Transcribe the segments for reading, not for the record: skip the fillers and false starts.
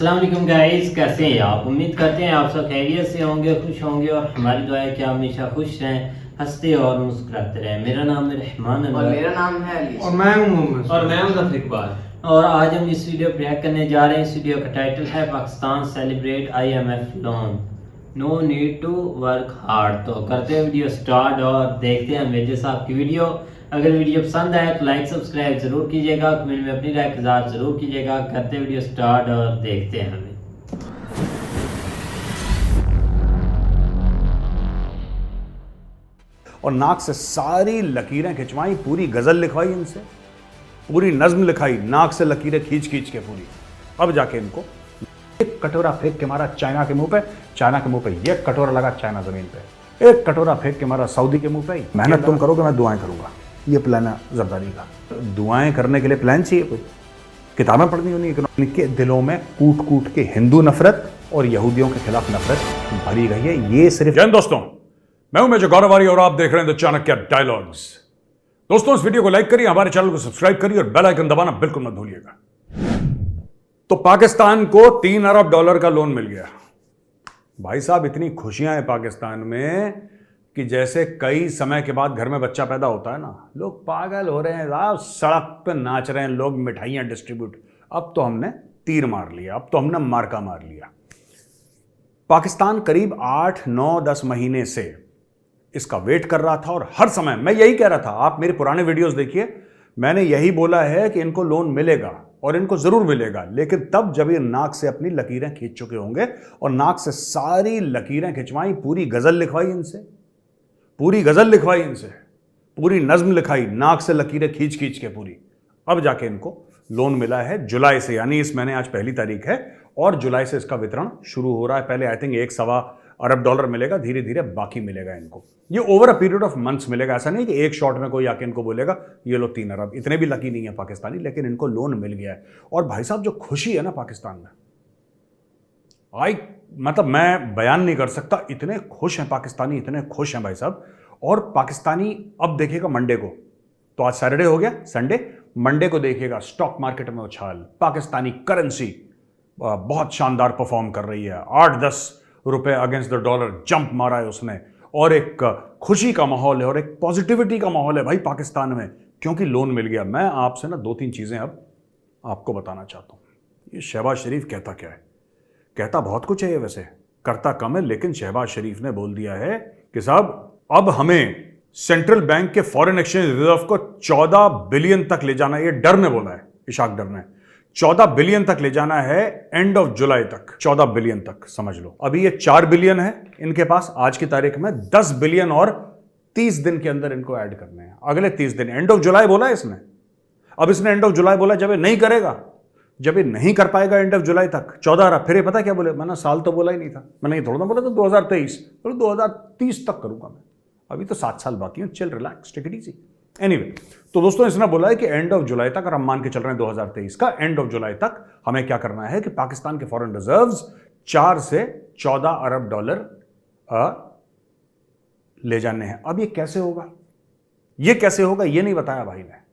अस्सलाम वालेकुम गाइस, कैसे हैं आप। उम्मीद करते हैं आप सब खैरियत से होंगे, खुश होंगे और हमारी दुआ है कि आप हमेशा खुश रहें, हंसते और मुस्कुराते रहें। मेरा नाम है रहमान और मेरा नाम है अली और मैं हूं मोहम्मद और मैं हूं ज़फ़र इकबाल। और आज हम इस वीडियो पर रिएक्ट करने जा रहे हैं। इस वीडियो का टाइटल है Pakistan celebrate IMF loan, no need to work hard. तो करते हैं वीडियो स्टार्ट और देखते हैं मेजर साहब की वीडियो। अगर वीडियो पसंद आए तो लाइक सब्सक्राइब जरूर कीजिएगा, कमेंट में अपनी राय का इज़हार जरूर कीजिएगा। करते हैं वीडियो स्टार्ट और देखते हैं हमें। और नाक से सारी लकीरें खिंचवाई, पूरी गजल लिखवाई इनसे, पूरी नज्म लिखाई, नाक से लकीरें खींच खींच के पूरी। अब जाके इनको एक कटोरा फेंक के मारा चाइना के मुंह पे, चाइना के मुंह पे एक कटोरा लगा चाइना जमीन पे, एक कटोरा फेंक के मारा सऊदी के मुंह पे। मेहनत तुम करोगे, मैं दुआएं करूंगा। ये प्लान है जरदारी का। दुआएं करने के लिए प्लान चाहिए कोई? किताबें पढ़नी होनी। इनके दिलों में कूट कूट के हिंदू नफरत और यहूदियों के खिलाफ नफरत भरी गई है। ये सिर्फ जैन दोस्तों, मैं हूं मेजर गौरवारी और आप देख रहे हैं द चाणक्य डायलॉग्स। दोस्तों, इस वीडियो को लाइक करिए, हमारे चैनल को सब्सक्राइब करिए और बेल आइकन दबाना बिल्कुल मत भूलिएगा। तो पाकिस्तान को 3 अरब डॉलर का लोन मिल गया। भाई साहब, इतनी खुशियां हैं पाकिस्तान में कि जैसे कई समय के बाद घर में बच्चा पैदा होता है ना, लोग पागल हो रहे हैं साहब, सड़क पे नाच रहे हैं लोग, मिठाइयां डिस्ट्रीब्यूट। अब तो हमने तीर मार लिया, अब तो हमने मार्का मार लिया। पाकिस्तान करीब 8, 9, 10 महीने से इसका वेट कर रहा था और हर समय मैं यही कह रहा था। आप मेरे पुराने वीडियोस देखिए, मैंने यही बोला है कि इनको लोन मिलेगा और इनको जरूर मिलेगा, लेकिन तब जब ये नाक से अपनी लकीरें खींच चुके होंगे। और नाक से सारी लकीरें खिंचवाई, पूरी गजल लिखवाई इनसे, पूरी गजल लिखवाई इनसे, पूरी नज्म लिखाई, नाक से लकीरें खींच खींच के पूरी। अब जाके इनको लोन मिला है जुलाई से, यानी इस महीने आज 1 तारीख है और जुलाई से इसका वितरण शुरू हो रहा है। पहले आई थिंक 1-1.25 अरब डॉलर मिलेगा, धीरे धीरे बाकी मिलेगा इनको। ये over a period of months मिलेगा। ऐसा नहीं कि एक शॉट में कोई आके इनको बोलेगा ये लो 3 अरब। इतने भी लकी नहीं है पाकिस्तानी, लेकिन इनको लोन मिल गया है। और भाई साहब, जो खुशी है ना पाकिस्तान में, मतलब मैं बयान नहीं कर सकता। इतने खुश हैं पाकिस्तानी, इतने खुश हैं भाई साहब। और पाकिस्तानी अब देखिएगा मंडे को, तो आज सैटरडे हो गया, संडे, मंडे को देखिएगा स्टॉक मार्केट में उछाल। पाकिस्तानी करेंसी बहुत शानदार परफॉर्म कर रही है। 8-10 रुपए अगेंस्ट द डॉलर जंप मारा है उसने। और एक खुशी का माहौल है और एक पॉजिटिविटी का माहौल है भाई पाकिस्तान में, क्योंकि लोन मिल गया। मैं आपसे ना 2-3 चीजें अब आपको बताना चाहता हूं। ये शहबाज शरीफ कहता क्या है? कहता बहुत कुछ है ये, वैसे करता कम है, लेकिन शहबाज शरीफ ने बोल दिया है कि साहब अब हमें सेंट्रल बैंक के फॉरेन एक्सचेंज रिजर्व को 14 बिलियन तक ले जाना है। ये डर ने बोला है, इशाक डर ने 14 बिलियन तक ले जाना है एंड ऑफ जुलाई तक। 14 बिलियन तक समझ लो। अभी ये 4 बिलियन है इनके पास आज की तारीख में। 10 बिलियन और 30 दिन के अंदर इनको ऐड करने हैं, अगले 30 दिन। एंड ऑफ जुलाई बोला है इसने। अब इसने एंड ऑफ जुलाई बोला, जब ये नहीं करेगा, जब ये नहीं कर पाएगा एंड ऑफ जुलाई तक 14 अरब, फिर ये पता क्या बोले? मैंने साल तो बोला ही नहीं था, मैंने ये थोड़ा ना बोला था 2023, तो 2030 तक करूंगा मैं। अभी तो 7 साल बाकी है, chill, relax, take it easy. Anyway, तो दोस्तों इसने बोला है कि एंड ऑफ जुलाई तक, और हम मान के चल रहे हैं 2023 का एंड ऑफ जुलाई तक, हमें क्या करना है कि पाकिस्तान के फॉरेन रिजर्व्स 4 से 14 अरब डॉलर ले जाने हैं। अब ये कैसे होगा? ये कैसे होगा ये नहीं बताया भाई ने।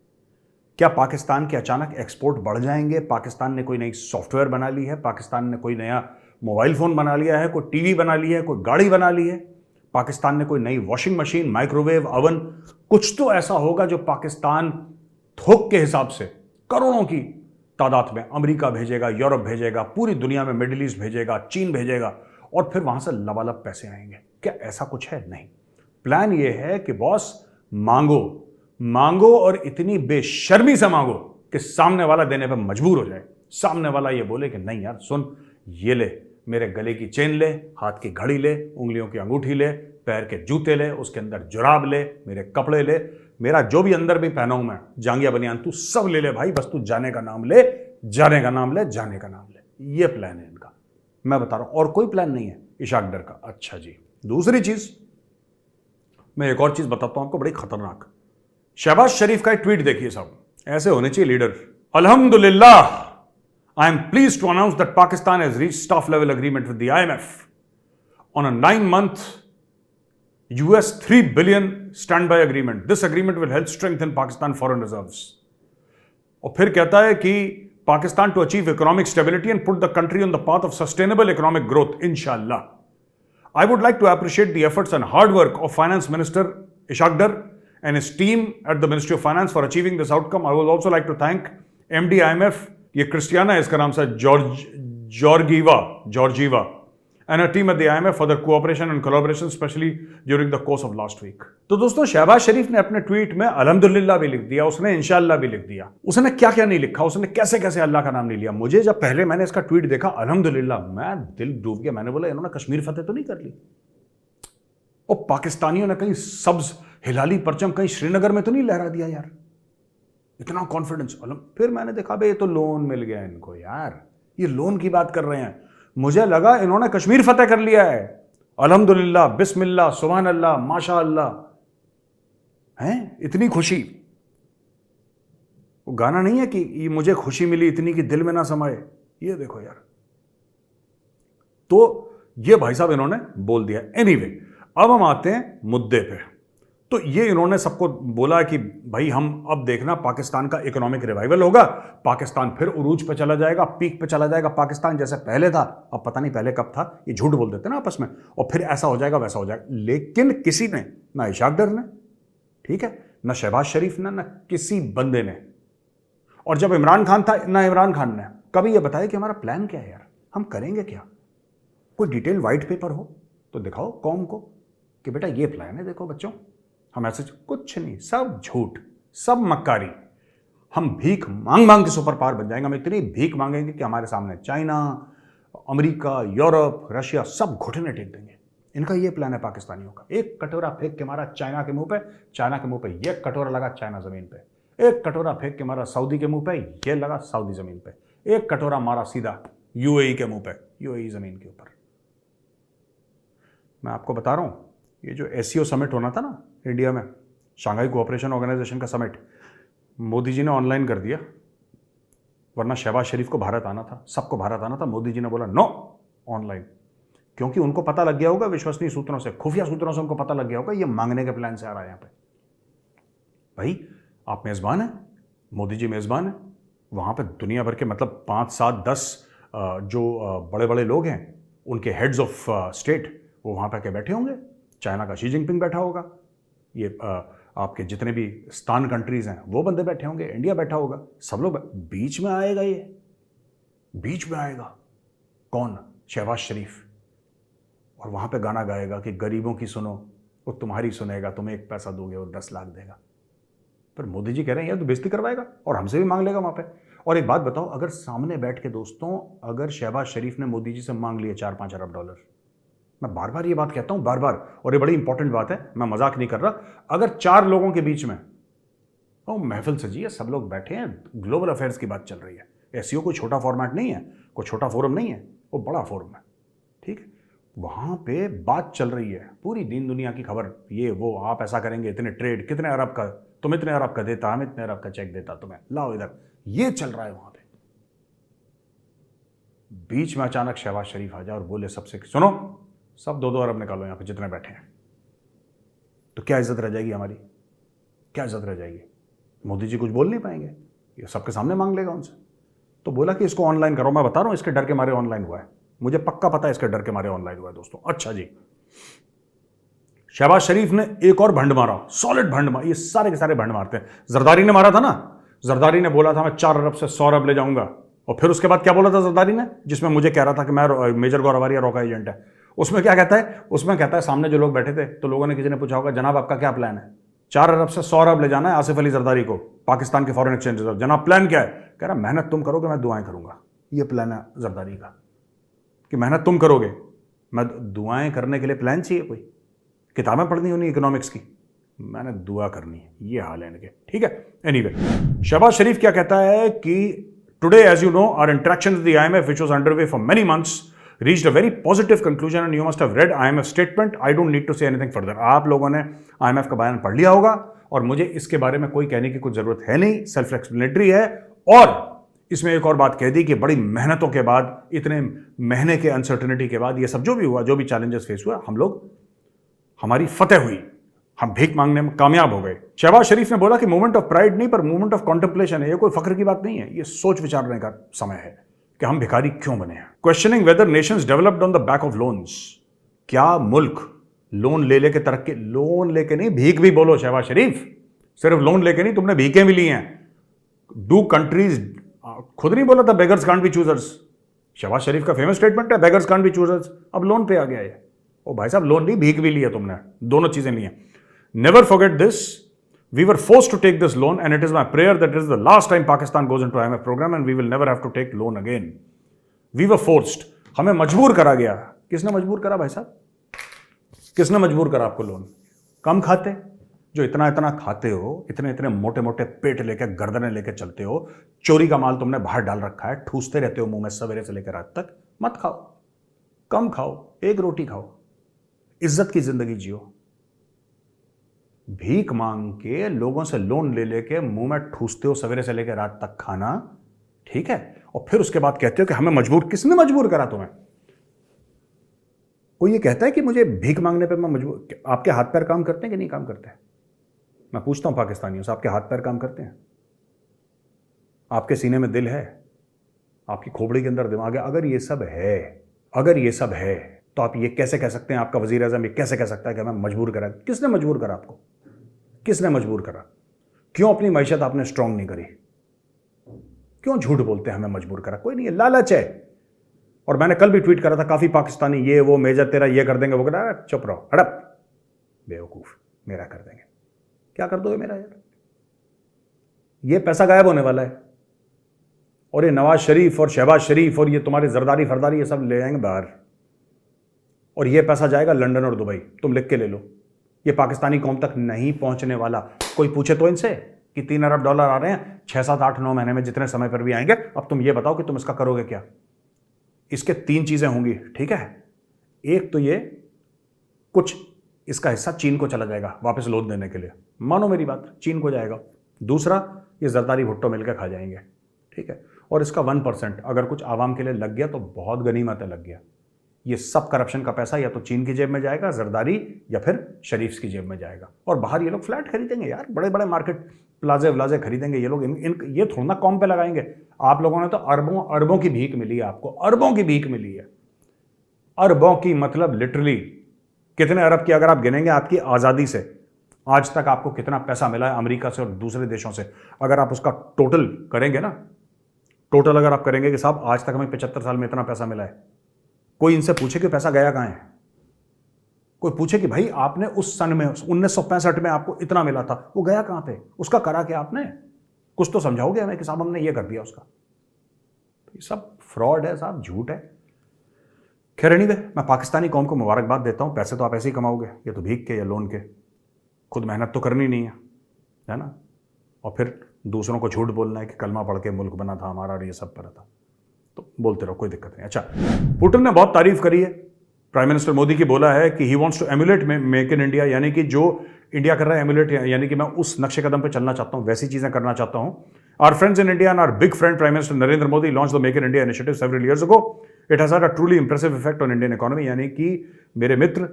क्या पाकिस्तान के अचानक एक्सपोर्ट बढ़ जाएंगे? पाकिस्तान ने कोई नई सॉफ्टवेयर बना ली है? पाकिस्तान ने कोई नया मोबाइल फोन बना लिया है? कोई टीवी बना ली है? कोई गाड़ी बना ली है? पाकिस्तान ने कोई नई वॉशिंग मशीन, माइक्रोवेव, ओवन, कुछ तो ऐसा होगा जो पाकिस्तान थोक के हिसाब से करोड़ों की तादाद में अमेरिका भेजेगा, यूरोप भेजेगा, पूरी दुनिया में मिडिल ईस्ट भेजेगा, चीन भेजेगा, और फिर वहां से लबालब पैसे आएंगे। क्या ऐसा कुछ है? नहीं। प्लान यह है कि बॉस मांगो मांगो और इतनी बेशर्मी से मांगो कि सामने वाला देने पर मजबूर हो जाए। सामने वाला ये बोले कि नहीं यार सुन, ये ले, मेरे गले की चेन ले, हाथ की घड़ी ले, उंगलियों की अंगूठी ले, पैर के जूते ले, उसके अंदर जुराब ले, मेरे कपड़े ले, मेरा जो भी अंदर भी पहना हूं मैं, जांगिया बनियान, तू सब ले ले भाई, बस तू जाने का नाम ले, जाने का नाम ले, जाने का नाम ले। ये प्लान है इनका, मैं बता रहा हूं। और कोई प्लान नहीं है इशाक डर का। अच्छा जी, दूसरी चीज, मैं एक और चीज बताता हूं आपको, बड़ी खतरनाक। शहबाज शरीफ का एक ट्वीट देखिए साहब, ऐसे होने चाहिए लीडर। अल्हम्दुलिल्लाह, I am pleased to announce that Pakistan has reached staff level agreement with the IMF on a 9-month US $3 billion standby agreement. This agreement will help strengthen Pakistan foreign reserves. और फिर कहता है कि Pakistan to achieve economic stability and put the country on the path of sustainable economic growth, inshallah. I would like to appreciate the efforts and hard work of Finance Minister Ishaq Dar and his team at the Ministry of Finance for achieving this outcome. I would also like to thank MD IMF, ये Christiana है इसका नाम से, Georgieva, and her team at the IMF for their cooperation and collaboration, especially during the course of last week. तो दोस्तों, शहबाज शरीफ ने अपने tweet में अल्हम्दुलिल्लाह भी लिख दिया, उसने इंशाअल्लाह भी लिख दिया। उसने क्या क्या नहीं लिखा, उसने कैसे कैसे अल्लाह का नाम नहीं लिया। मुझे जब पहले मैंने इसका ट्वीट देखा अल्हम्दुलिल्लाह, मैं दिल डूब गया। मैंने बोला इन्होंने कश्मीर फतेह तो नहीं कर ली, और पाकिस्तानियों ने कहीं सब्ज हिलाली परचम कहीं श्रीनगर में तो नहीं लहरा दिया यार, इतना कॉन्फिडेंस। फिर मैंने देखा भाई ये तो लोन मिल गया इनको यार, ये लोन की बात कर रहे हैं। मुझे लगा इन्होंने कश्मीर फतेह कर लिया है। अल्हम्दुलिल्लाह, बिस्मिल्लाह, सुभान अल्लाह, माशा अल्लाह, हैं इतनी खुशी। वो गाना नहीं है कि ये मुझे खुशी मिली इतनी कि दिल में ना समाए, ये देखो यार। तो ये भाई साहब इन्होंने बोल दिया। एनीवे, अब हम आते हैं मुद्दे पे। तो ये इन्होंने सबको बोला कि भाई हम अब देखना पाकिस्तान का इकोनॉमिक रिवाइवल होगा, पाकिस्तान फिर उरूज पे चला जाएगा, पीक पे चला जाएगा पाकिस्तान जैसे पहले था। अब पता नहीं पहले कब था, ये झूठ बोल देते ना आपस में, और फिर ऐसा हो जाएगा वैसा हो जाएगा। लेकिन किसी ने, ना इशाक डर ने, ठीक है, ना शहबाज शरीफ ने, ना किसी बंदे ने, और जब इमरान खान था ना इमरान खान ने कभी ये बताया कि हमारा प्लान क्या है यार, हम करेंगे क्या। कोई डिटेल व्हाइट पेपर हो तो दिखाओ कौम को कि बेटा ये प्लान है, देखो बच्चों, हम ऐसे कुछ नहीं, सब झूठ, सब मक्कारी। हम भीख मांग मांग के सुपर पावर बन जाएंगे। हम इतनी भीख मांगेंगे कि हमारे सामने चाइना, अमेरिका, यूरोप, रशिया सब घुटने टेक देंगे। इनका ये प्लान है पाकिस्तानियों का। एक कटोरा फेंक के मारा चाइना के मुंह पे, चाइना के मुंह पे ये कटोरा लगा चाइना जमीन पे। एक कटोरा फेंक के मारा सऊदी के मुंह पे, ये लगा सऊदी जमीन पे। एक कटोरा मारा सीधा यूएई के मुंह पे, यूएई जमीन के ऊपर। मैं आपको बता रहा हूं, ये जो एससीओ समिट होना था ना इंडिया में, शंघाई कोऑपरेशन ऑर्गेनाइजेशन का समिट, मोदी जी ने ऑनलाइन कर दिया, वरना शहबाज शरीफ को भारत आना था, सबको भारत आना था। मोदी जी ने बोला नो, ऑनलाइन, क्योंकि उनको पता लग गया होगा विश्वसनीय सूत्रों से, खुफिया सूत्रों से उनको पता लग गया होगा ये मांगने के प्लान से आ रहा है यहाँ पे। भाई आप मेज़बान हैं, मोदी जी मेज़बान हैं, वहाँ पे दुनिया भर के मतलब 5, 7, 10 जो बड़े बड़े लोग हैं, उनके हेड्स ऑफ स्टेट वो वहाँ पे के बैठे होंगे। चाइना का शी जिनपिंग बैठा होगा, ये आपके जितने भी स्तान कंट्रीज़ हैं वो बंदे बैठे होंगे, इंडिया बैठा होगा, सब लोग। बीच में आएगा ये, बीच में आएगा कौन? शहबाज शरीफ, और वहाँ पे गाना गाएगा कि गरीबों की सुनो, वो तुम्हारी सुनेगा, तुम्हें 1 पैसा दोगे वो 10 लाख देगा। पर मोदी जी कह रहे हैं यार तो बेइज्जती करवाएगा और हमसे भी मांग लेगा वहाँ पे। और एक बात बताओ, अगर सामने बैठ के दोस्तों, अगर शहबाज शरीफ ने मोदी जी से मांग लिए 4-5 अरब डॉलर, मैं बार बार ये बात कहता हूँ, बार बार, और ये बड़ी इंपॉर्टेंट बात है, मैं मजाक नहीं कर रहा, अगर 4 लोगों के बीच में, ओ महफिल सजी है, सब लोग बैठे हैं, ग्लोबल अफेयर्स की बात चल रही है, एससीओ कोई छोटा फॉर्मेट नहीं है, कोई छोटा फोरम नहीं है, वो बड़ा फोरम है, ठीक है, वहाँ पे बात चल रही है, पूरी दीन दुनिया की खबर, ये वो, आप ऐसा करेंगे, इतने ट्रेड, कितने अरब का, तुम इतने अरब का देता, हम इतने अरब का चेक देता तुम्हें, लाओ इधर, ये चल रहा है वहाँ पे। बीच में अचानक शहबाज शरीफ आ जाए और बोले सबसे, सुनो सब 2-2 अरब निकालो यहाँ पे जितने बैठे हैं, तो क्या इज्जत रह जाएगी हमारी, क्या इज्जत रह जाएगी? मोदी जी कुछ बोल नहीं पाएंगे, ये सबके सामने मांग लेगा उनसे। तो बोला कि इसको ऑनलाइन करो। मैं बता रहा हूँ इसके डर के मारे ऑनलाइन हुआ है, मुझे पक्का पता है इसके डर के मारे ऑनलाइन हुआ है दोस्तों। अच्छा जी, शहबाज शरीफ ने एक और भंड मारा, सॉलिड भंड मारा, ये सारे के सारे भंड मारते हैं। जरदारी ने मारा था ना, जरदारी ने बोला था मैं 4 अरब से 100 अरब ले जाऊंगा, और फिर उसके बाद क्या बोला था जरदारी ने, जिसमें मुझे कह रहा था कि मैं मेजर गौरवारिया रॉका एजेंट है, उसमें क्या कहता है, उसमें कहता है सामने जो लोग बैठे थे तो लोगों ने, किसी ने पूछा होगा जनाब आपका क्या प्लान है, 4 अरब से 100 अरब ले जाना है आसिफ अली जरदारी को, पाकिस्तान के फॉरेन एक्सचेंज रिजर्व, जनाब प्लान क्या है? कह रहा मेहनत तुम करोगे मैं दुआएं करूंगा। ये प्लान है जरदारी का कि मेहनत तुम करोगे, मैं दुआएं करने के लिए प्लान चाहिए, कोई किताबें पढ़नी होनी इकोनॉमिक्स की, मैंने दुआ करनी है, ये हाल है इनके, ठीक है। एनीवे, शहबाज शरीफ क्या कहता है कि today as you know our interaction with the IMF which was underway for many months reached a very positive conclusion and you must have read IMF statement. I don't need to say anything further. आप लोगों ने IMF का बयान पढ़ लिया होगा और मुझे इसके बारे में कोई कहने की कुछ जरूरत है नहीं, सेल्फ एक्सप्लेनेटरी है। और इसमें एक और बात कह दी कि बड़ी मेहनतों के बाद, इतने महीने के अनसर्टेनिटी के बाद, ये सब जो भी हुआ, जो भी चैलेंजेस फेस हुआ, हम लोग, हमारी फतेह हुई, हम भीख मांगने में कामयाब हो गए। शहबाज शरीफ ने बोला कि मूवमेंट ऑफ प्राइड नहीं पर मूवमेंट ऑफ कॉन्टेम्पलेशन है। ये कोई फख्र की बात नहीं है, ये सोच विचारने का समय है कि हम भिखारी क्यों बने हैं। Questioning whether nations developed on the back of loans. क्या मुल्क लोन ले लेके तरक्की, लोन लेके नहीं, भीख भी बोलो शहबाज शरीफ, सिर्फ लोन लेके नहीं, तुमने भीखें भी ली हैं। डू कंट्रीज, खुद नहीं बोला था beggars can't be choosers. Shahbaz Sharif का फेमस स्टेटमेंट है बेगर्स कांट बी चूजर्स। अब लोन पे आ गया ये। ओ भाई साहब, लोन नहीं भीख भी ली है तुमने, दोनों चीजें ली हैं। Never forget this, we were forced to take this loan and it is my prayer that it is the last time Pakistan goes into IMF programme and we will never have to take loan again. We were forced, हमें मजबूर करा गया। किसने मजबूर करा भाई साहब, किसने मजबूर करा आपको लोन? कम खाते, जो इतना इतना खाते हो, इतने इतने मोटे मोटे पेट लेके गर्दनें लेके चलते हो, चोरी का माल तुमने बाहर डाल रखा है, ठूसते रहते हो मुंह में सवेरे से लेकर रात तक। मत खाओ, कम खाओ, एक रोटी खाओ, इज्जत की जिंदगी जियो। भीख मांग के लोगों से लोन ले लेके मुंह में ठूसते हो सवेरे से लेकर रात तक खाना, ठीक है, और फिर उसके बाद कहते हो कि हमें मजबूर। किसने मजबूर करा तुम्हें? कोई ये कहता है कि मुझे भीख मांगने पे मैं मजबूर? आपके हाथ पैर काम करते हैं कि नहीं काम करते हैं? मैं पूछता हूं पाकिस्तानियों से, आपके हाथ पैर काम करते हैं? आपके सीने में दिल है? आपकी खोपड़ी के अंदर दिमाग है? अगर ये सब है, अगर ये सब है, तो आप ये कैसे कह सकते हैं, आपका वजीर आज़म ये कैसे कह सकता है कि हमें मजबूर करा? किसने मजबूर करा आपको? किसने मजबूर करा? क्यों अपनी मैशत आपने स्ट्रांग नहीं करी? क्यों झूठ बोलते हैं हमें मजबूर करा? कोई नहीं है, लालच है। और मैंने कल भी ट्वीट करा था, काफी पाकिस्तानी ये वो मेजर तेरा ये कर देंगे, वो कर, चुप रहो, हड़प, बेवकूफ, मेरा कर देंगे। क्या कर दोगे मेरा यार? ये पैसा गायब होने वाला है, और ये नवाज शरीफ और शहबाज शरीफ और ये तुम्हारे जरदारी फरदारी ये सब ले जाएंगे बाहर, और ये पैसा जाएगा लंदन और दुबई। तुम लिख के ले लो, ये पाकिस्तानी कौम तक नहीं पहुंचने वाला। कोई पूछे तो इनसे कि $3 अरब आ रहे हैं 6, 7, 8, 9 महीने में, जितने समय पर भी आएंगे, अब तुम ये बताओ कि तुम इसका करोगे क्या? इसके 3 चीजें होंगी, ठीक है। एक तो ये कुछ इसका हिस्सा चीन को चला जाएगा वापस लोन देने के लिए, मानो मेरी बात, चीन को जाएगा। दूसरा, ये जरदारी भुट्टो मिलकर खा जाएंगे, ठीक है। और इसका 1% अगर कुछ आवाम के लिए लग गया तो बहुत गनीमत है, लग गया। ये सब करप्शन का पैसा या तो चीन की जेब में जाएगा, जरदारी, या फिर शरीफ की जेब में जाएगा। और बाहर ये लोग फ्लैट खरीदेंगे यार, बड़े बड़े मार्केट प्लाजे व्लाजे खरीदेंगे ये लोग। ये थोड़ा ना कॉम पे लगाएंगे। आप लोगों ने तो अरबों अरबों की भीख मिली है आपको, अरबों की भीख मिली है। अरबों की मतलब लिटरली कितने अरब की अगर आप गिनेंगे आपकी आज़ादी से आज तक आपको कितना पैसा मिला है अमेरिका से और दूसरे देशों से, अगर आप उसका टोटल करेंगे ना, टोटल अगर आप करेंगे कि साहब आज तक हमें 75 साल में इतना पैसा मिला है, कोई इनसे पूछे कि पैसा गया कहाँ है? कोई पूछे कि भाई आपने उस सन में 1965 में आपको इतना मिला था, वो गया कहाँ पे? उसका करा क्या आपने? कुछ तो समझाओगे हमें कि साहब हमने ये कर दिया उसका। तो ये सब फ्रॉड है साहब, झूठ है। खैर एनीवे, मैं पाकिस्तानी कौम को मुबारकबाद देता हूँ। पैसे तो आप ऐसे ही कमाओगे, ये तो भीख के या लोन के, खुद मेहनत तो करनी नहीं है ना। और फिर दूसरों को झूठ बोलना है कि कलमा पढ़ के मुल्क बना था हमारा और ये सब पर था, तो बोलते रहो, कोई दिक्कत नहीं। अच्छा, पुतिन ने बहुत तारीफ करी है प्राइम मिनिस्टर मोदी की, बोला है कि he wants to emulate make in India, यानी कि जो इंडिया कर रहा है एमुलेट, यानी कि मैं उस नक्शे कदम पे चलना चाहता हूं, वैसी चीजें करना चाहता हूं। Our friends in India and our big friend prime minister Narendra Modi launch the make in India initiative several years ago. It has had a truly impressive effect on Indian economy, यानी कि मेरे मित्र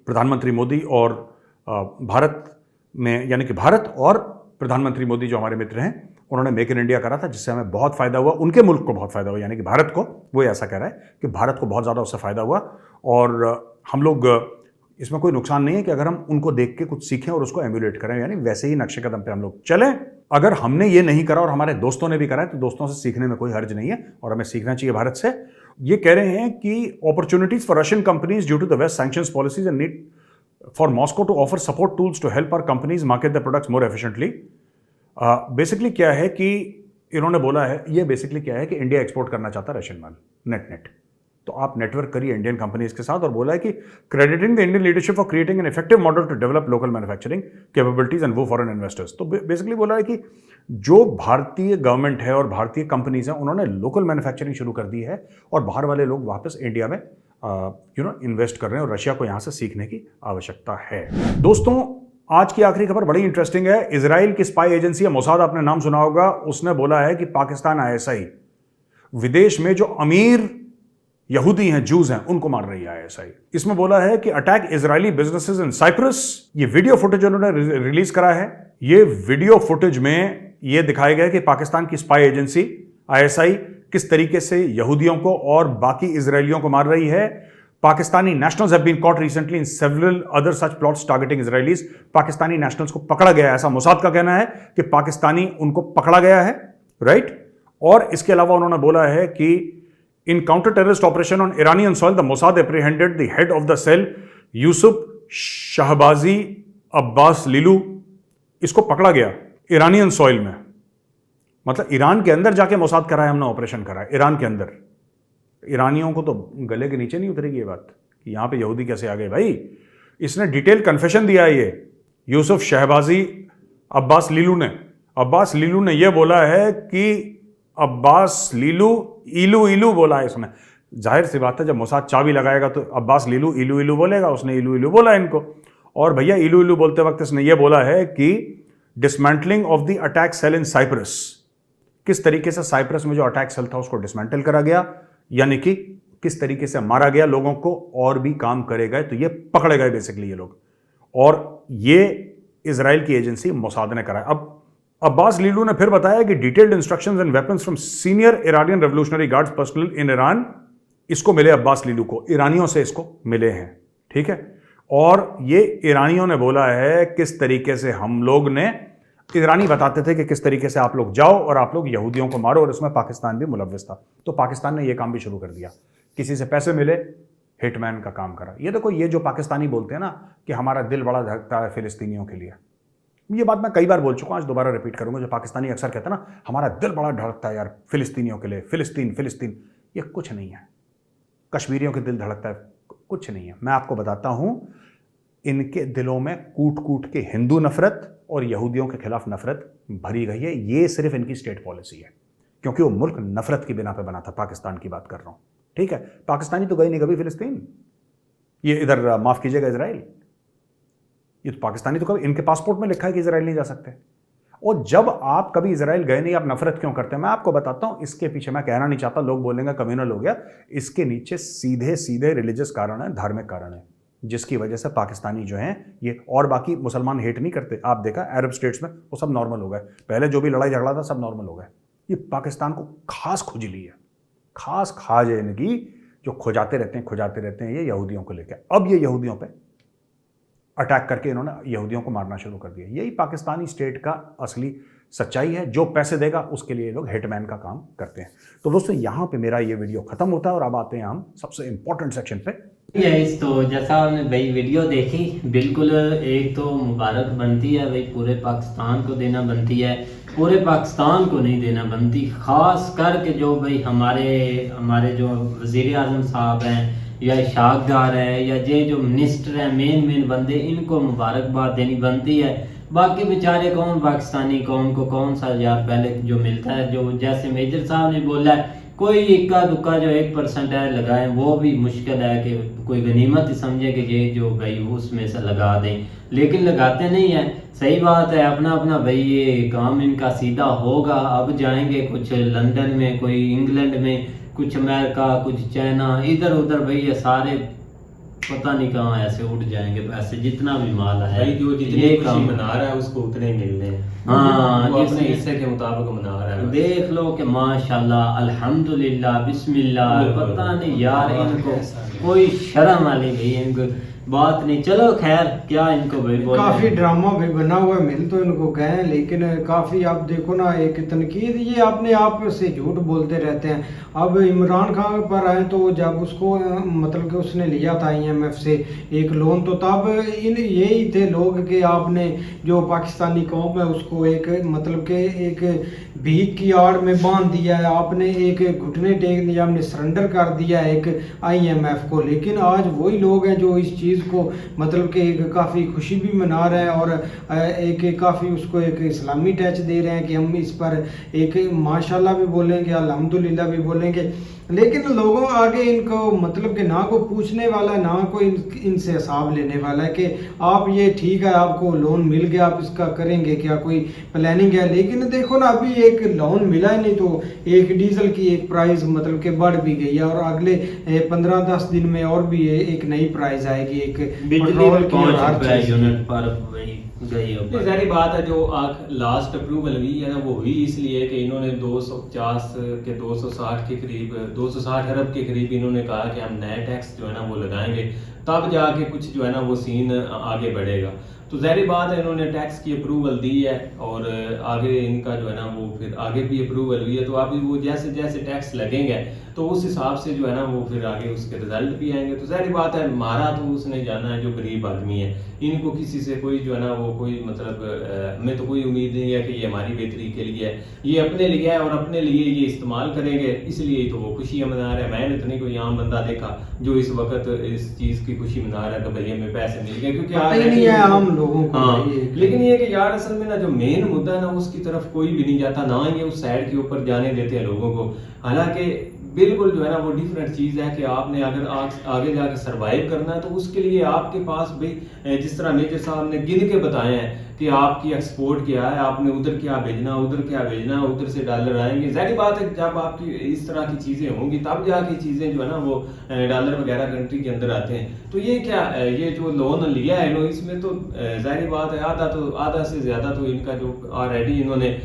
प्रधानमंत्री मोदी और भारत में, यानी कि भारत और प्रधानमंत्री मोदी जो हमारे मित्र हैं, उन्होंने मेक इन इंडिया करा था, जिससे हमें बहुत फायदा हुआ, उनके मुल्क को बहुत फायदा हुआ, यानी कि भारत को। वो ऐसा कह रहा है कि भारत को बहुत ज़्यादा उससे फायदा हुआ, और हम लोग, इसमें कोई नुकसान नहीं है कि अगर हम उनको देख के कुछ सीखें और उसको एम्यूलेट करें, यानी वैसे ही नक्शे कदम पे हम लोग चलें। अगर हमने ये नहीं करा और हमारे दोस्तों ने भी करा है तो दोस्तों से सीखने में कोई हर्ज नहीं है, और हमें सीखना चाहिए भारत से। ये कह रहे हैं कि opportunities for Russian companies due to the west sanctions policies and need for Moscow to offer support tools to help our companies market the products more efficiently. Basically क्या है कि इन्होंने बोला है, ये बेसिकली क्या है कि इंडिया एक्सपोर्ट करना चाहता है रशियन माल नेट, तो आप नेटवर्क करिए इंडियन कंपनीज के साथ। और बोला है कि crediting the Indian leadership for creating an effective model to develop local manufacturing capabilities and वो फॉरेन इन्वेस्टर्स। तो बेसिकली बोला है कि जो भारतीय गवर्नमेंट है और भारतीय कंपनीज हैं, उन्होंने लोकल मैन्युफैक्चरिंग शुरू कर दी है, और बाहर वाले लोग वापस इंडिया में इन्वेस्ट कर रहे हैं, और रशिया को यहाँ से सीखने की आवश्यकता है। दोस्तों, आज की आखिरी खबर बड़ी इंटरेस्टिंग है। इजराइल की स्पाई एजेंसी मोसाद, आपने नाम सुना होगा, उसने बोला है कि पाकिस्तान ISI विदेश में जो अमीर यहूदी हैं, जूज हैं, उनको मार रही है आईएसआई। इसमें बोला है कि attack Israeli businesses in Cyprus. ये वीडियो फुटेज उन्होंने रिलीज करा है। ये वीडियो फुटेज में ये दिखाया गया कि पाकिस्तान की स्पाई एजेंसी आईएसआई किस तरीके से यहूदियों को और बाकी इजरायलियों को मार रही है। Pakistani nationals have been caught recently in several other such plots targeting Israelis. Pakistani nationals को पकड़ा गया है, ऐसा मोसाद का कहना है कि पाकिस्तानी उनको पकड़ा गया है, राइट। और इसके अलावा उन्होंने बोला है कि इन counter terrorist operation on Iranian soil the Mossad apprehended the head of the cell Yusuf Shahbazi Abbas Lilu. इसको पकड़ा गया ईरानियन सॉइल में, मतलब ईरान के अंदर जाके मोसाद कराया, हमने ऑपरेशन कराया ईरान के अंदर। ईरानियों को तो गले के नीचे नहीं उतरेगी ये बात कि यहां पे यहूदी कैसे आ गए भाई। इसने डिटेल कन्फेशन दिया है ये यूसुफ शहबाजी अब्बास लीलू ने यह बोला है कि अब्बास लीलू इलू बोला है इसने। जाहिर सी बात है जब मोसाद चाबी लगाएगा तो अब्बास लीलू इलू बोलेगा, उसने इलू बोला इनको। और भैया इलू बोलते वक्त इसने यह बोला है कि dismantling of the attack cell in Cyprus, किस तरीके से साइप्रस में जो अटैक सेल था उसको डिसमेंटल करा गया, यानी कि किस तरीके से मारा गया लोगों को, और भी काम करे गए, तो ये पकड़े गए बेसिकली ये लोग। और ये इजराइल की एजेंसी मोसाद ने कराया। अब अब्बास लीलू ने फिर बताया कि detailed instructions and weapons from senior Iranian revolutionary guards personal in Iran, इसको मिले अब्बास लीलू को, ईरानियों से इसको मिले हैं, ठीक है। और ये ईरानियों ने बोला है किस तरीके से हम लोग ने, ईरानी बताते थे कि किस तरीके से आप लोग जाओ और आप लोग यहूदियों को मारो, और इसमें पाकिस्तान भी मुलव्विस था। तो पाकिस्तान ने यह काम भी शुरू कर दिया, किसी से पैसे मिले, हिटमैन का काम करा। ये देखो, ये जो पाकिस्तानी बोलते हैं ना कि हमारा दिल बड़ा धड़कता है फिलिस्तीनियों के लिए, ये बात मैं कई बार बोल चुका हूं, आज दोबारा रिपीट करूंगा। जो पाकिस्तानी अक्सर कहते हैं ना हमारा दिल बड़ा धड़कता है यार फिलिस्तीनियों के लिए, फिलिस्तीन, ये कुछ नहीं है। कश्मीरियों के दिल धड़कता है, कुछ नहीं है। मैं आपको बताता हूं, इनके दिलों में कूट के हिंदू नफरत और यहूदियों के खिलाफ नफरत भरी गई है। ये सिर्फ इनकी स्टेट पॉलिसी है, क्योंकि वो मुल्क नफरत की बिना पे बना था। पाकिस्तान की बात कर रहा हूं, ठीक है। पाकिस्तानी तो गए नहीं कभी फिलिस्तीन, ये इधर माफ कीजिएगा इजराइल, ये तो पाकिस्तानी तो कभी, इनके पासपोर्ट में लिखा है कि इजराइल नहीं जा सकते। और जब आप कभी इजराइल गए नहीं, आप नफरत क्यों करते हैं? मैं आपको बताता हूं, इसके पीछे, मैं कहना नहीं चाहता, लोग बोलेंगे कम्युनल हो गया, इसके नीचे सीधे रिलीजियस कारण है, धार्मिक कारण है, जिसकी वजह से पाकिस्तानी जो हैं ये, और बाकी मुसलमान हेट नहीं करते। आप देखा अरब स्टेट्स में वो सब नॉर्मल हो गए, पहले जो भी लड़ाई झगड़ा था सब नॉर्मल हो गए। ये पाकिस्तान को खास खुजली है, खास खाज है इनकी, जो खुजाते रहते हैं ये यहूदियों को लेकर। अब ये यहूदियों पे अटैक करके इन्होंने यहूदियों को मारना शुरू कर दिया। यही पाकिस्तानी स्टेट का असली सच्चाई है। जो पैसे देगा उसके लिए लोग हिटमैन का काम करते हैं। तो दोस्तों, यहाँ पे मेरा ये वीडियो खत्म होता है और अब आते हैं हम सबसे इंपॉर्टेंट सेक्शन पे। यस, तो जैसा हमने भाई वीडियो देखी, बिल्कुल एक तो मुबारक बनती है भाई, पूरे पाकिस्तान को देना बनती है, पूरे पाकिस्तान को नहीं देना बनती। ख़ास करके जो भाई हमारे जो वज़ीर आज़म साहब हैं या इशाकदार है या ये जो मिनिस्टर हैं, मेन बंदे, इनको मुबारकबाद देनी बनती है। बाकी बेचारे कौन, पाकिस्तानी कौम को कौन सा यार पहले जो मिलता है, जो जैसे मेजर साहब ने बोला है, कोई इक्का दुक्का जो 1% है लगाएं, वो भी मुश्किल है कि कोई गनीमत ही समझे कि ये जो भाई उसमें से लगा दें, लेकिन लगाते नहीं हैं। सही बात है, अपना भाई ये काम इनका सीधा होगा। अब जाएंगे कुछ लंदन में, कोई इंग्लैंड में, कुछ अमेरिका, कुछ चाइना, इधर उधर भाई ये सारे पता नहीं कहाँ ऐसे उठ जाएंगे पैसे, जितना भी माल है भाई, जो जितनी खुशी मना रहा है उसको उतने ही मिलने हैं। हाँ, वो अपने हिस्से के मुताबिक मना रहा है। देख लो कि माशाल्लाह, अल्हम्दुलिल्लाह, बिस्मिल्लाह, पता नहीं यार इनको कोई शर्म वाली नहीं, इनको बात नहीं। चलो खैर, क्या इनको भाई बोल, काफी ड्रामा भी बना हुआ है, मिल तो इनको गए, लेकिन काफी आप देखो ना, एक तनकीद, ये अपने आप से झूठ बोलते रहते हैं। अब इमरान खान पर आए तो जब उसको मतलब कि उसने लिया था IMF से एक लोन, तो तब यही थे लोग कि आपने जो पाकिस्तानी कौम है उसको एक मतलब के एक भीख की आड़ में बांध दिया है, आपने एक घुटने टेक दिया, आपने सरेंडर कर दिया एक IMF को। लेकिन आज वही लोग हैं जो इस चीज़ को मतलब कि एक काफ़ी खुशी भी मना रहे हैं और एक काफ़ी उसको एक इस्लामी टच दे रहे हैं कि हम इस पर एक माशाल्लाह भी बोलेंगे, अल्हम्दुलिल्लाह भी बोलेंगे। लेकिन लोगों आगे इनको मतलब कि ना को पूछने वाला, ना कोई इनसे हिसाब लेने वाला है कि आप ये ठीक है, आपको लोन मिल गया, आप इसका करेंगे क्या, कोई प्लानिंग है। लेकिन देखो ना, अभी एक लोन मिला ही नहीं तो एक डीजल की एक प्राइस मतलब कि बढ़ भी गई है, और अगले 15-10 दिन में और भी एक नई प्राइस आएगी, एक पेट्रोल की और हर चीज यूनिट पर वही गई है ऊपर। सारी बात है जो लास्ट अप्रूवल हुई है ना, वो हुई इसलिए कि इन्होंने 250 के 260 के करीब 260 अरब के करीब इन्होंने कहा कि हम नया टैक्स जो है ना वो लगाएंगे, तब जाके कुछ जो है ना वो सीन आगे बढ़ेगा। तो ज़ाहिर बात है इन्होंने टैक्स की अप्रूवल दी है और आगे इनका जो है ना वो फिर आगे भी अप्रूवल हुई है, तो अभी वो जैसे जैसे टैक्स लगेंगे तो उस हिसाब से जो है ना वो फिर आगे उसके रिजल्ट भी आएंगे। तो ज़ाहिर बात है मारा तो उसने जाना है जो गरीब आदमी है, इनको किसी से कोई जो है ना वो कोई मतलब हमें तो कोई उम्मीद नहीं है कि ये हमारी बेहतरी के लिए है, ये अपने लिए है और अपने लिए ये इस्तेमाल करेंगे, इसलिए तो वो खुशियाँ मना रहे हैं। मैंने तो नहीं कोई आम बंदा देखा जो इस वक्त इस चीज़ की खुशी मना रहा है कि भाई हमें पैसे मिल गए, क्योंकि नहीं है आम लोगों को। हाँ, लेकिन ये कि यार असल में ना जो मेन मुद्दा है ना उसकी तरफ कोई भी नहीं जाता, ना ये उस साइड के ऊपर जाने देते हैं लोगों को। हालांकि बिल्कुल जो है ना वो डिफरेंट चीज़ है कि आपने अगर आगे जाकर सर्वाइव करना है तो उसके लिए आपके पास भी जिस तरह मेजर साहब ने गिन के बताए हैं कि आपकी एक्सपोर्ट क्या है, आपने उधर क्या भेजना, उधर क्या भेजना, उधर से डॉलर आएंगे। जाहिर बात है जब आपकी इस तरह की चीज़ें होंगी तब जाके चीज़ें जो है ना वो डॉलर वगैरह कंट्री के अंदर आते हैं। तो ये क्या ये जो लोन लिया है लोग, इसमें तो जाहिर बात है आधा से ज़्यादा तो इनका जो ऑलरेडी इन्होंने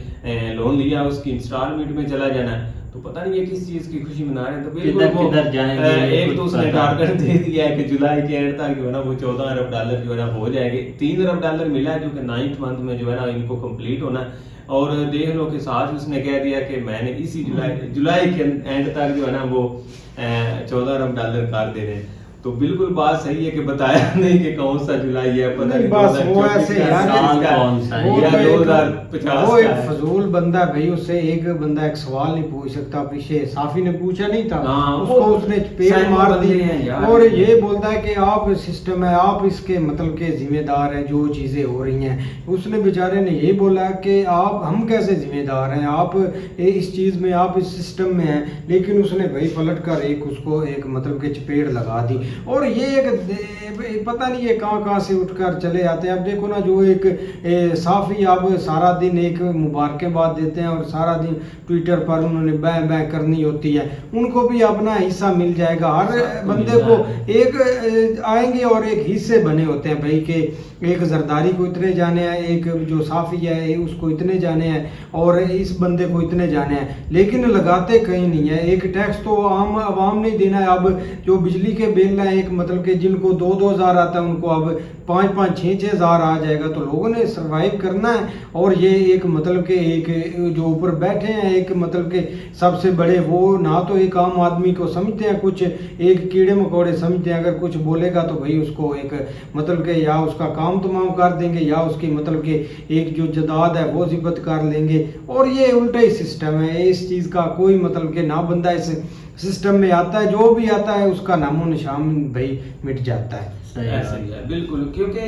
लोन लिया उसकी इंस्टॉलमेंट में चला जाना है। तो पता नहीं ये किस चीज की खुशी मना रहे हैं। तो बिल्कुल किधर जाएंगे, एक तो उसने टारगेट दे दिया है कि जुलाई के एंड तक जो है ना वो 14 अरब डॉलर जो है ना हो जाएंगे। 3 अरब डॉलर मिला है जो कि 9th मंथ में जो है ना इनको कंप्लीट होना है। और देख लो कि साथ उसने कह दिया कि मैंने इसी जुलाई के एंड तक जो है ना वो 14 अरब डॉलर कर दे रहे हैं। तो बिल्कुल बात सही है कि बताया नहीं कि कौन सा जुलाई है, पता नहीं बस वो ऐसे यार कौन सा है, या 2050 वो एक फजूल बंदा भाई, उससे एक बंदा एक सवाल नहीं पूछ सकता। पीछे साफी ने पूछा नहीं था, उसको उसने पेड़ मार दी और ये बोलता है कि आप सिस्टम है, आप इसके मतलब के जिम्मेदार हैं जो चीजें हो रही हैं। उसने बेचारे ने ये बोला कि आप हम कैसे जिम्मेदार हैं, आप इस चीज में, आप इस सिस्टम में हैं। लेकिन उसने भाई पलट कर एक उसको एक मतलब के चपेड़ लगा दी। और ये एक पता नहीं ये कहाँ से उठकर चले आते हैं। अब देखो ना जो एक साफी अब सारा दिन एक मुबारकबाद देते हैं और सारा दिन ट्विटर पर उन्होंने बैं बैं करनी होती है, उनको भी अपना हिस्सा मिल जाएगा। हर बंदे को एक आएंगे और एक हिस्से बने होते हैं भाई के एक जरदारी को इतने जाने हैं, एक जो साफी है उसको इतने जाने हैं और इस बंदे को इतने जाने हैं, लेकिन लगाते कहीं नहीं है। एक टैक्स तो आम आवाम नहीं देना है। अब जो बिजली के बिल हैं एक मतलब के जिनको 2-2 हज़ार आता है उनको अब 5-5, 6-6 हज़ार आ जाएगा। तो लोगों ने सरवाइव करना है। और ये एक मतलब के एक जो ऊपर बैठे हैं एक मतलब के सबसे बड़े, वो ना तो एक आम आदमी को समझते हैं, कुछ एक कीड़े मकोड़े समझते हैं। अगर कुछ बोलेगा तो भाई उसको एक मतलब के या उसका काम तमाम कर देंगे या उसकी मतलब के एक जो जदाद है वो जिब्बत कर लेंगे। और ये उल्टा ही सिस्टम है। इस चीज़ का कोई मतलब के ना बंदा इस सिस्टम में आता है, जो भी आता है उसका नामो निशान भाई मिट जाता है। ऐसे ही है बिल्कुल, क्योंकि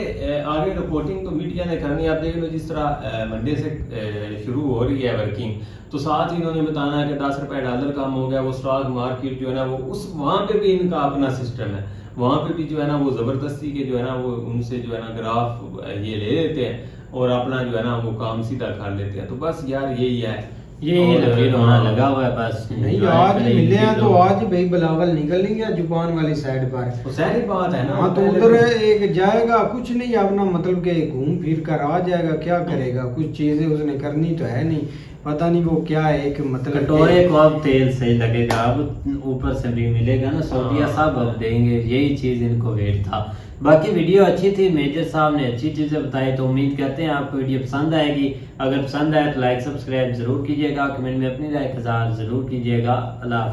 आगे रिपोर्टिंग तो मीडिया ने करनी है। आप देख लो जिस तरह मंडे से शुरू हो रही है वर्किंग, तो साथ ही इन्होंने बताना है कि 10 रुपए डॉलर कम हो गया। वो स्टॉक मार्केट जो है ना वो उस वहाँ पे भी इनका अपना सिस्टम है, वहाँ पे भी जो है ना वो ज़बरदस्ती के जो है ना वो उनसे जो है ना ग्राफ ये ले लेते हैं और अपना जो है ना वो काम सीधा कर लेते हैं। तो बस यार यही है, ये रोना लगा हुआ है बस। नहीं आज मिले हैं तो आज ही भाई बिलावल निकलेंगे जुबान वाली साइड पर। तो सारी बात है ना। हाँ तो उधर एक जाएगा, कुछ नहीं अपना मतलब के घूम फिर कर आ जाएगा, क्या करेगा, कुछ चीजें उसने करनी तो है नहीं, पता नहीं वो क्या है। एक मतलब कटोरे को अब तेल सही लगेगा, अब ऊपर से भी मिलेगा ना, सऊदिया सब अब देंगे, यही चीज इनको वेट था। बाकी वीडियो अच्छी थी, मेजर साहब ने अच्छी चीज़ें बताई, तो उम्मीद करते हैं आपको वीडियो पसंद आएगी। अगर पसंद आए तो लाइक सब्सक्राइब जरूर कीजिएगा, कमेंट में अपनी राय ज़रूर कीजिएगा। अल्लाह।